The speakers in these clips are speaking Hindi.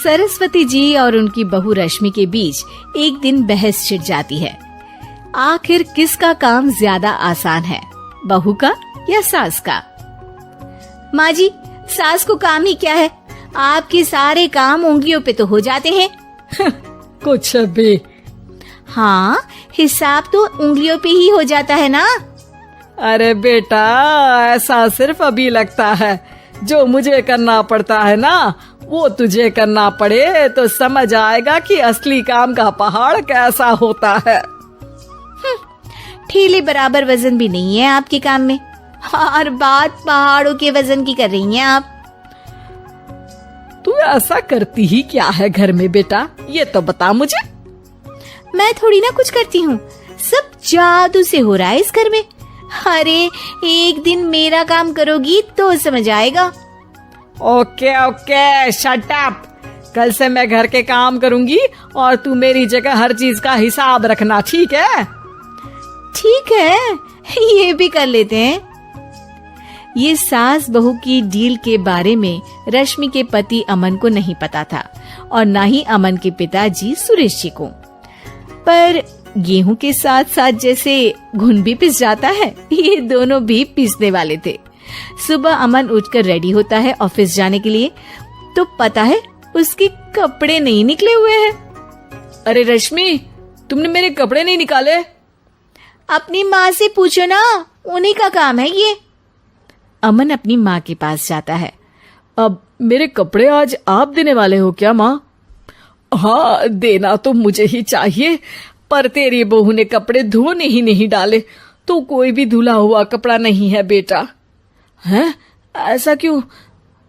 सरस्वती जी और उनकी बहू रश्मि के बीच एक दिन बहस छिड़ जाती है। आखिर किसका काम ज्यादा आसान है, बहू का या सास का? माँ जी, सास को काम ही क्या है, आपके सारे काम उंगलियों पे तो हो जाते हैं। कुछ भी। हाँ, हिसाब तो उंगलियों पे ही हो जाता है ना। अरे बेटा, ऐसा सिर्फ अभी लगता है। जो मुझे करना पड़ता है ना, वो तुझे करना पड़े तो समझ आएगा कि असली काम का पहाड़ कैसा होता है। ठेले बराबर वजन भी नहीं है आपके काम में, और बात पहाड़ों के वजन की कर रही हैं आप। तू ऐसा करती ही क्या है घर में बेटा, ये तो बता मुझे। मैं थोड़ी ना कुछ करती हूँ, सब जादू से हो रहा है इस घर में। अरे एक दिन मेरा काम करोगी तो समझ आएगा। Okay okay, shut up. कल से मैं घर के काम करूंगी और तू मेरी जगह हर चीज का हिसाब रखना, ठीक है? ठीक है, ये भी कर लेते हैं। ये सास बहू की डील के बारे में रश्मि के पति अमन को नहीं पता था और न ही अमन के पिताजी सुरेश जी को। पर गेहूं के साथ साथ जैसे घुन भी पिस जाता है, ये दोनों भी पिसने वाले थे। सुबह अमन उठकर रेडी होता है ऑफिस जाने के लिए, तो पता है उसके कपड़े नहीं निकले हुए हैं। अरे रश्मि, तुमने मेरे कपड़े नहीं निकाले? अपनी माँ से पूछो ना, उन्हीं का काम है ये। अमन अपनी माँ के पास जाता है। अब मेरे कपड़े आज आप देने वाले हो क्या माँ? हाँ, देना तो मुझे ही चाहिए, पर तेरी बहू ने कपड़े धोने ही नहीं डाले, तो कोई भी धुला हुआ कपड़ा नहीं है बेटा। हैं? ऐसा क्यों?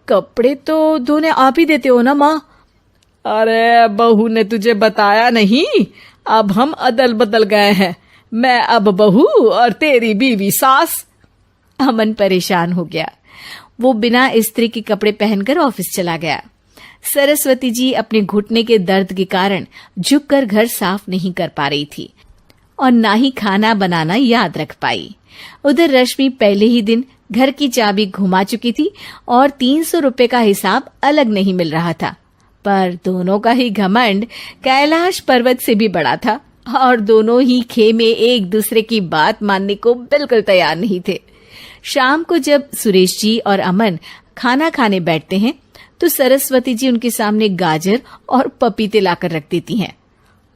कपड़े तो धोने आप ही देते हो ना माँ? अरे बहू ने तुझे बताया नहीं, अब हम अदल बदल गए हैं। मैं अब बहू और तेरी बीवी सास। अमन परेशान हो गया। वो बिना इस्त्री के कपड़े पहनकर ऑफिस चला गया। सरस्वती जी अपने घुटने के दर्द के कारण झुककर घर साफ नहीं कर पा रही थी और ना ही खाना बनाना याद रख पाई। उधर रश्मि पहले ही दिन घर की चाबी घुमा चुकी थी और 300 रुपए का हिसाब अलग नहीं मिल रहा था। पर दोनों का ही घमंड कैलाश पर्वत से भी बड़ा था और दोनों ही खेमे एक दूसरे की बात मानने को बिल्कुल तैयार नहीं थे। शाम को जब सुरेश जी और अमन खाना खाने बैठते हैं तो सरस्वती जी उनके सामने गाजर और पपीते लाकर रख देती हैं।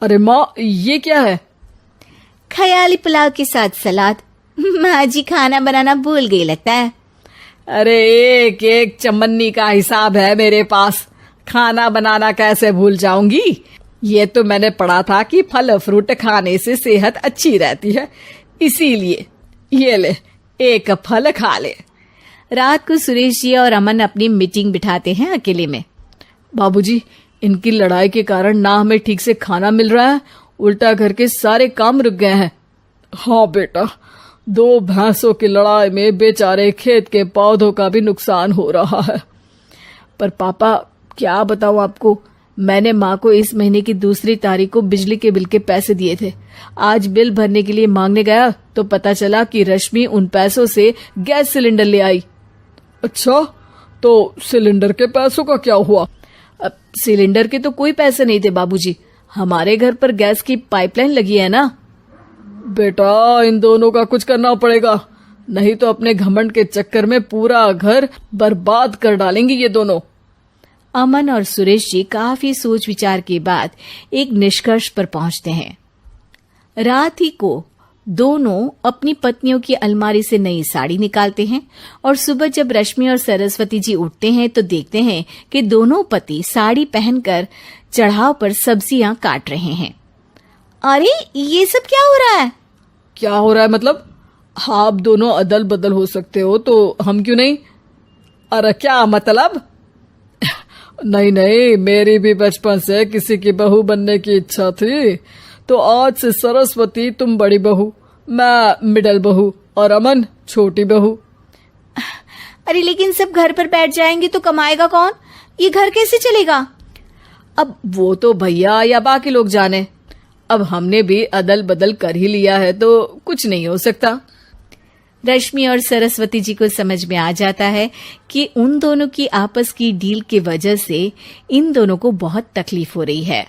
अरे माँ, ये क्या है? ख्याली पुलाव के साथ सलाद। माँ जी खाना बनाना भूल गई लगता है। अरे एक एक चमन्नी का हिसाब है मेरे पास, खाना बनाना कैसे भूल जाऊंगी? ये तो मैंने पढ़ा था कि फल फ्रूट खाने से सेहत अच्छी रहती है, इसीलिए ये ले, एक फल खा ले। रात को सुरेश जी और अमन अपनी मीटिंग बिठाते हैं अकेले में। बाबूजी, इनकी लड़ाई के कारण ना हमें ठीक से खाना मिल रहा है, उल्टा घर के सारे काम रुक गए हैं। हाँ बेटा, 2 भैंसों की लड़ाई में बेचारे खेत के पौधों का भी नुकसान हो रहा है। पर पापा, क्या बताऊं आपको, मैंने माँ को इस महीने की 2 तारीख को बिजली के बिल के पैसे दिए थे। आज बिल भरने के लिए मांगने गया तो पता चला कि रश्मि उन पैसों से गैस सिलेंडर ले आई। अच्छा, तो सिलेंडर के पैसों का क्या हुआ? अब सिलेंडर के तो कोई पैसे नहीं थे बाबूजी, हमारे घर पर गैस की पाइपलाइन लगी है ना। बेटा, इन दोनों का कुछ करना पड़ेगा, नहीं तो अपने घमंड के चक्कर में पूरा घर बर्बाद कर डालेंगी ये दोनों। अमन और सुरेश जी काफी सोच विचार के बाद एक निष्कर्ष पर पहुंचते हैं। रात ही को दोनों अपनी पत्नियों की अलमारी से नई साड़ी निकालते हैं और सुबह जब रश्मि और सरस्वती जी उठते हैं तो देखते हैं कि दोनों पति साड़ी पहनकर चढ़ाव पर सब्जियां काट रहे हैं। अरे ये सब क्या हो रहा है? क्या हो रहा है मतलब? आप दोनों अदल बदल हो सकते हो तो हम क्यों नहीं? अरे क्या मतलब? नहीं नहीं, मेरी भी बचपन से किसी की बहू बनने की इच्छा थी, तो आज से सरस्वती तुम बड़ी बहू, मैं मिडल बहू और अमन छोटी बहू। अरे लेकिन सब घर पर बैठ जाएंगे तो कमाएगा कौन? ये घर कैसे चलेगा? अब वो तो भैया या बाकी लोग जाने, अब हमने भी अदल बदल कर ही लिया है तो कुछ नहीं हो सकता। रश्मि और सरस्वती जी को समझ में आ जाता है कि उन दोनों की आपस की डील की वजह से इन दोनों को बहुत तकलीफ हो रही है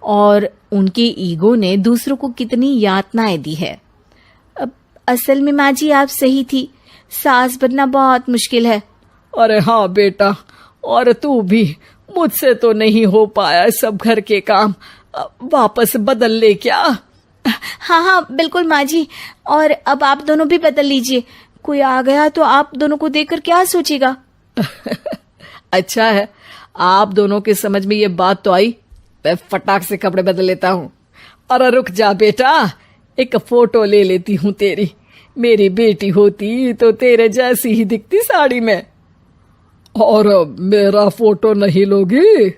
और उनके ईगो ने दूसरों को कितनी यातनाएं दी है। अब असल में माँ जी आप सही थी, सास बनना बहुत मुश्किल है। अरे हाँ बेटा, और तू भी, मुझसे तो नहीं हो पाया सब घर के काम, वापस बदल ले क्या? हाँ हाँ बिल्कुल माँ जी, और अब आप दोनों भी बदल लीजिए, कोई आ गया तो आप दोनों को देखकर क्या सोचेगा। अच्छा है, आप दोनों के समझ में ये बात तो आई, मैं फटाक से कपड़े बदल लेता हूँ। अरे रुक जा बेटा, एक फोटो ले लेती हूँ तेरी, मेरी बेटी होती तो तेरे जैसी ही दिखती साड़ी में। और मेरा फोटो नहीं लोगी?